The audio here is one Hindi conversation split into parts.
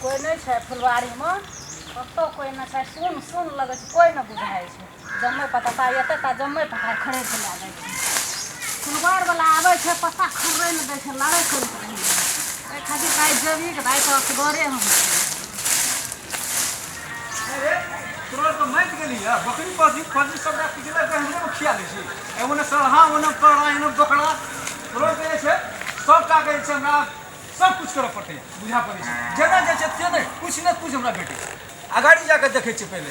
कोई नहीं है फुलवारी में कतो कोई ना छै सुन सुन लगे छै कोई ना बुझाय छै जम्मे पता एते ता जम्मे पता खड़े के ला जाय छै फुलवार वाला आवे छै पता खड़े न दै छै लड़ाई करैत रही ए खातिर काई जभी के भाई तो अखबारे हम अरे तोरा तो मत गेली है बकरी पाजी सब रात पिछला के हमरे में खिया लै छी एवने सरहा ओने पड़ा एने बकरा तोरा के छै सब का कहै छै हमरा सब कुछ करऽ पड़तै बुझा पड़ै छै जेना जे छै से नहीं कुछ न कुछ हमरा भेटै आगाड़ी जाके देखै छी पहले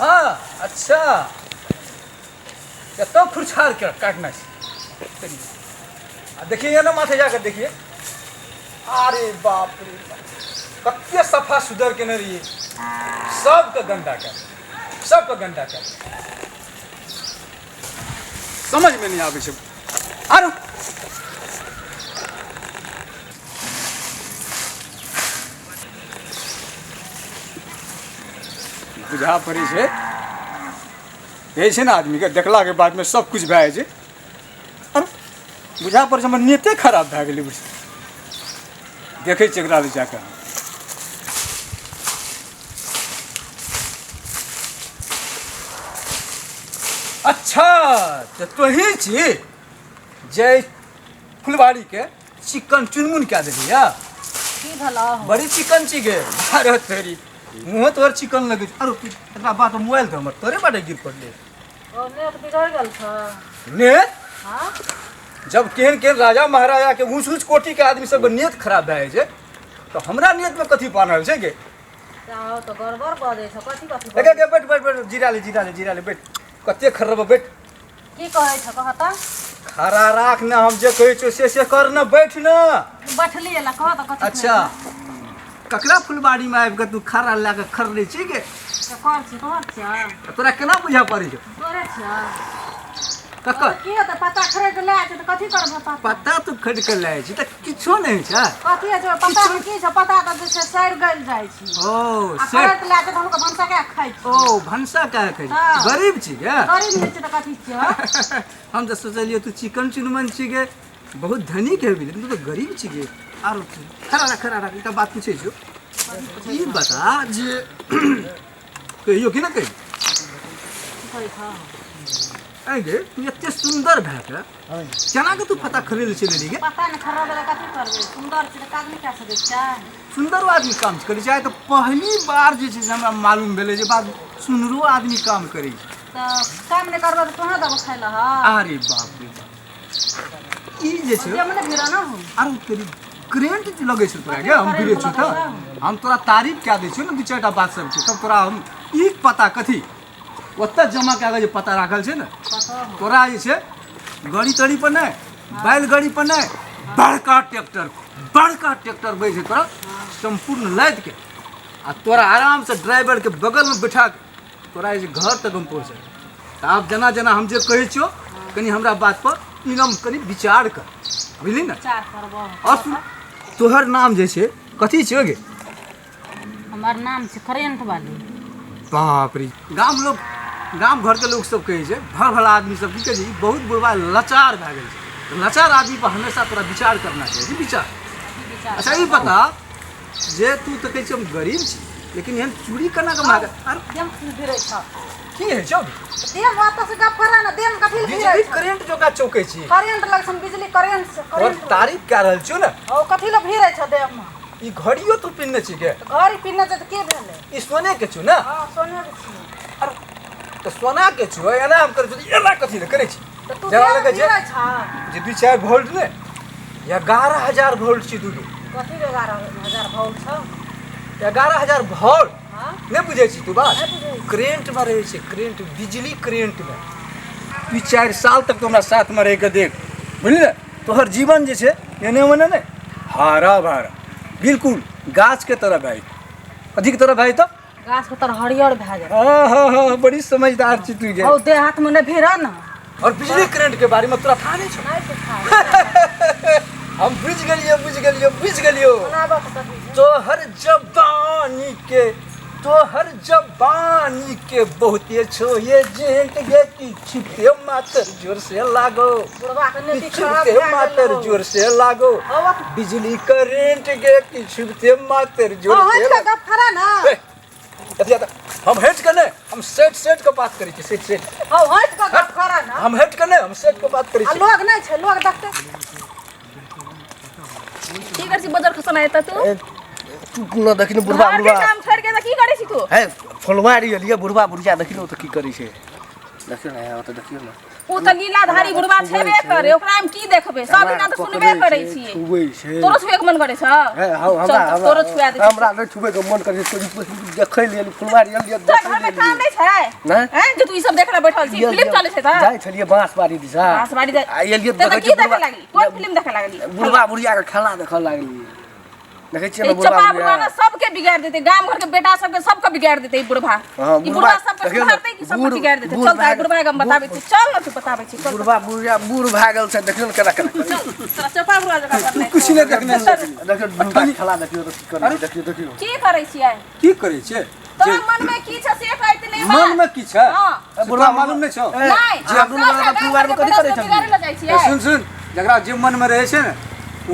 हां अच्छा कतो खुरछार के काटना है देखिए ये ना माथे जाकर देखिए अरे बाप रे कत्ते सफा सुधर के न रही सबका गंदा कर समझ में नहीं आवे छै आरो बुझा पड़ी छै यही छै ना आदमी के देखला के बाद में सब कुछ भए जाइ छै बुझा पड़ै छै हमर नेते खराब भए गेलै बुझ देखै छै एकरा ले जाके अच्छा तो तोही छी जे फुलवारी के चिकन चुनमुन क्या देली या की भला हो बड़ी चिकन छी गे अरे तेरी मुंह तोर चिकन लगे अरे एकरा बात मोबाइल के हमर तोरे बाटे गिर पड़ले ओ नेट बिगड़ गेल छ नेत हां जब केहन राजा महाराजा के ऊंच ऊंच कोटि के आदमी सब नेत खराब भए छै तो हमरा नेत में कथी पानल छै गे चाहो तो गड़बड़ बजे छ कथी के बैठ जीरा ले बैठ कते खरब बैठ की कहै छ कहता खरा राख ना हम जे कहै छौ से कर ना बैठ ना बैठली ला कह त कथी अच्छा ककरा फुलबाड़ी में आबि के तू खरा ला के खरले छी गे कौन छी तोहर छ तोरा केना बुझा पड़ी छौ तोरे छ ककर की होता पता खरीद ले छै त कथी करब पता तू खरीद के लाए छी त किछो नहीं छै कथी छै पता की छै पता त जे छै सड़ गल जाइ छी ओ खरीद ले छै त हमको भंसा के खाइ छी ओ भंसा का खाइ छी गरीब छी गे गरीब नहीं छै त कथी छै हम तो सोचलिए तू चिकन चुनमन छी गे बहुत धनिक है लेकिन तू तो गरीब छी गे आरो खरा एकटा बात पूछे छौ ई बता जे कहियो कि ना कहि गे तू एते सुंदर भए के केना के तू पता खरीद छै लेली गे पता नहीं खराब वाला कथी करबे सुंदर छै त आदमी क्या सकै छै सुंदर आदमी काम करै छै तो पहली बार जे छै हमरा मालूम भेलै जे बात सुनरो आदमी काम करै छै त काम नहीं करबे त तोहा दब खाइला ह अरे बाप रे बाप ई जे छै जे मने भिरा ना हो आरो तेरी करेंट लगे छै तोरा गे हम भिरे छु त हम तोरा तारीफ क्या दै छियो ना दू चारटा बात सब छै तब तोरा हम ई पता कथी ओत्ता जमा कए के जे पता राखल छै ना तोरा जे छै गाड़ी तड़ी पर नहीं बैलगाड़ी पर नहीं बड़का ट्रैक्टर बैठ छै तोरा संपूर्ण लाद के आ तोरा आराम से ड्राइवर के बगल में बैठा के तोरा जे घर तक हम पहुँचे त आब जना हम जे कहै छियो कनी हमरा बात पर इनम कनी विचार कर बुझली ना विचार करबो और तोहर नाम जे छै कथी छै गे हमर नाम छै करेंट वाली बाप रे गाम घर के लोग सब कहे छै भला आदमी सब की कहै छै बहुत बुढ़वा लाचार भए गेल छै लाचार आदमी पर हमेशा तोरा विचार करना चाहिए विचार अच्छा ई बता जे तू तो कहै छै हम गरीब छी लेकिन एहन चूड़ी केना के मांगे अरे देम भिरे छ की है छौ देम बात से गप करा ना देम कथि भिरे बिजली करेंट जोका चौके छी करेंट लगसन बिजली करेंट से और तारीफ कह रहल छियो ना ओ कथि ल भिरे छ देम ई घड़ियो तू पिन्ने छी के घड़ी पिन्ने छ त के भेले ई सोने के छु ना हां सोने के छी अरे तो सोना के छु एना हम करे छी एना कथि ले करे छी त तू जरा लगे भिरे जे छ जे 2-4 वोल्ट ने 11000 वोल्ट छी तू कथि 11000 वोल्ट छ 11000 वोल्ट हां नहीं बुझे छी तू बात नहीं बुझै छी। करेंट में रहे छै करेंट बिजली करेंट में 2-4 साल तक तो हमरा साथ में रह के देख बुझली तोहर जीवन जे छै एने ओने ने हरा भरा बिल्कुल गाछ के तरह भाई अधिक तरह भाई तो गाछ के तरह हरियर भए जाय हाँ बड़ी समझदार छी तू गे ओ देह हाथ में ने भिरा ना और बिजली करंट के बारे में तोरा था नहीं छौ नहीं सिखा हम बुझ गेलियो बनाबत कथि छै तोहर जवानी के तोहर जबानी के बहुते छो ये जेंट गे की छिपते मातर जोर से लागो बुढ़वा के नेटी खराब छिपते मातर जोर से लागो बिजली करेंट गे की छिपते मातर जोर से का खरा ना हम हेट करने हम सेट का बात करी छी सेट हट का खरा ना हम हेट करने हम सेट का बात करी छी लोग नहीं छे लोग देखते की कर छी बजर खसन आयता तू तू न देखिन बुढ़वा घर के बुढ़वा काम छोड़ के त की करे छी तू है फुलवारी लिया बुढ़वा बुढ़िया देखिन त की करी छै देखियो ना ओ त देखियो ना उ त लीलाधारी बुढ़वा छेबे करे ओकरा हम की देखबे सब दिना त सुनबे करे छी छुबै छै तोरो छुए के मन करे छ है हमरा तोरो छुआ दे हमरा नै छुबै के मन करे छै देखै लिए फुलवारी लिया तोरा घर में काम नहीं छै ना हैं जे तू ई सब देखला बैठल छी फिल्म चले छै त जाय छलिए बांसबाड़ी दिशा बांसबाड़ी जा आ एलिए त देखै की देखे लागली कोन फिल्म देखे लागली बुढ़वा बुढ़िया के खेला देखऽ लागली देखै छियै ना चपा बुढ़वा बुढ़वा ना सबके बिगाड़ देते गांव घर के बेटा सबके सबके बिगाड़ देते ई बुढ़वा हाँ, ई बुढ़वा बुढ़वा सबके देखियौ ना, सुधारते कि सबके बिगाड़ देते बूढ़ चल ताई भाग- बुढ़वा के हम बताबै छी चल ना तू बताबै छी चल बुढ़वा बुढ़िया बूढ़ भए गेल छै देखियो ना केना केना तोरा चपा बुढ़वा जका करने कुछ नहीं देखने देखियो बुढ़वा खेला देखियो त की करी देखियो देखियो की करै छियै की करे छे तोरा मन में की छ से कहैत नहीं मन में की छे हां बुढ़वा मालूम नहीं छो नहीं जे अपनो वाला परिवार में कथि करै छै सुन सुन जकरा जे मन में रहे छै ने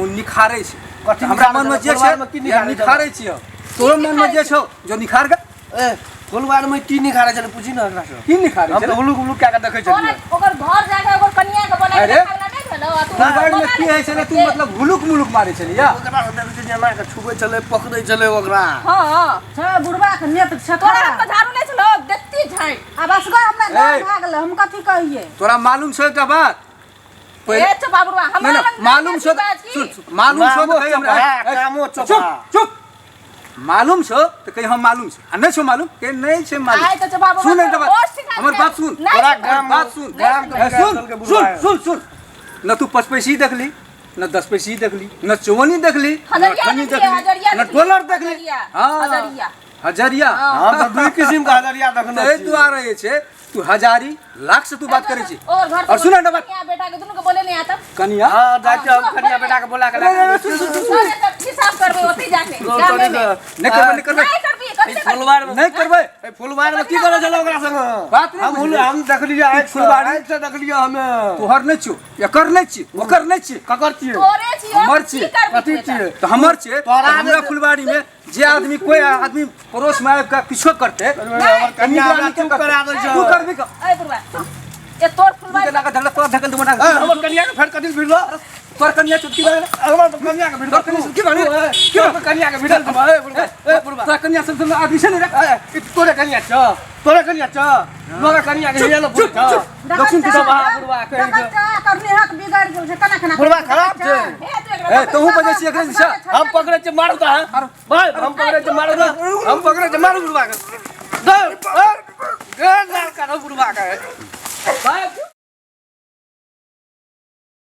ओ निखारे छै कथि हमरा मन में जे छै परिवार में की निखारै छै? निखारे छियो तोरो मन में जे छौ जो निखार गे ए फुलवार में की निखारे छले पूछी ना एकरा से की निखारे हम छै तो हुलुक हुलुक क्या देखै छलिए ओकर घर जाके ओकर कन्या के बनाय अरे, खाना नहीं भेलो आ तू फुलवाड़ में की है छले तू मतलब हुलुक मुलुक मारे छलिया ओकरा से देखै छलिए ना के छुबै छले पकड़ै छले ओकरा हां छ बुढ़वा के नेट तोरा छतरा हाथ में झाड़ू नहीं छलो देखती झाई अब असगर हमरा ए। गांव भागल हम कथि कहिए तोरा मालूम छौ एकटा बात ए चपा बुढ़वा नहीं हमरा ना मालूम छौ सुन सुन, मालूम छौ तो कही हमरा हाँ, कामो चोपा। चुप चुप मालूम छौ तो कही हम मालूम छै आ नहीं छौ मालूम के नहीं छै मालूम आइ त चपा बुढ़वा सुन एकटा और बात सिखा हमर दे। बात सुन नहीं तोरा सुन। गाम बात सुन गाम के ए, सुन गाम के सुन बुढ़वा है। सुन सुन न तू 5 पैसे देखली न 10 पैसे देखली न 54 देखली न हजरिया 58 देखली, हजरिया न देखली, डॉलर देखली हजरिया, हाँ हजरिया। हजरिया हम तो दुई किस्म का हजरिया देखने एहि छियै। दुआरे जे छै तू हजारी लाख से तू बात करे छी और घर और सुन एकटा बात कन्या बेटा के दुनु के बोले नहीं आता कनिया हाँ जाके हम कनिया बेटा के बोला के अरे, अरे, सुन सुन सुन अरे तब हिसाब करबे ओती जाके सुन गामे में नहीं करबै नहीं करबै नहीं करबी कथि ई करबी फुलवार में नहीं करबै ए फुलवार में की करे छले ओकरा संग बात नहीं हम बुझलियै। हम देखलिए आँख से फुलवारी- आँख से देखलिए हमें तोहर नहीं छियो एकर नहीं छियो ओकर नहीं छियो ककर छियै तोरे छियो हमर की छियै करबी कथि बेटा? छियै तो हमर छियै तोरा तो हमरा जे- फुलवारी में जे आदमी कोई आदमी पड़ोस में आबि के किछो करते हमर कनिया हमरा चुप करा दै छै तू करबी का ए बुढ़वा ए तोर तू फुलवारी के लागा झगड़ा तोरा धकल दू मना ए हमर कनिया के फेर कथि भिड़लो तोर कन्या चुटकी बारे हमर कनिया के भिड़लो की बारे की हमर कनिया के भिड़ल तुम ए बुढ़वा तोरा कन्या सब आदमी छै ने ए तोरे कनिया छ तोरे कनिया छ तोरे कनिया के हेलो बुढ़ छ दक्षिण के सब बुढ़वा कहि दे करने हक बिगाड़ गेल छै कना कना बुढ़वा खराब छै ए तू एकरा ए तोहू बजे छी एकरे दिशा हम पकड़े छ मारू त भाई हम पकड़े छ मारू त हम पकड़े छ मारू बुढ़वा के दे ए का बुढ़वा के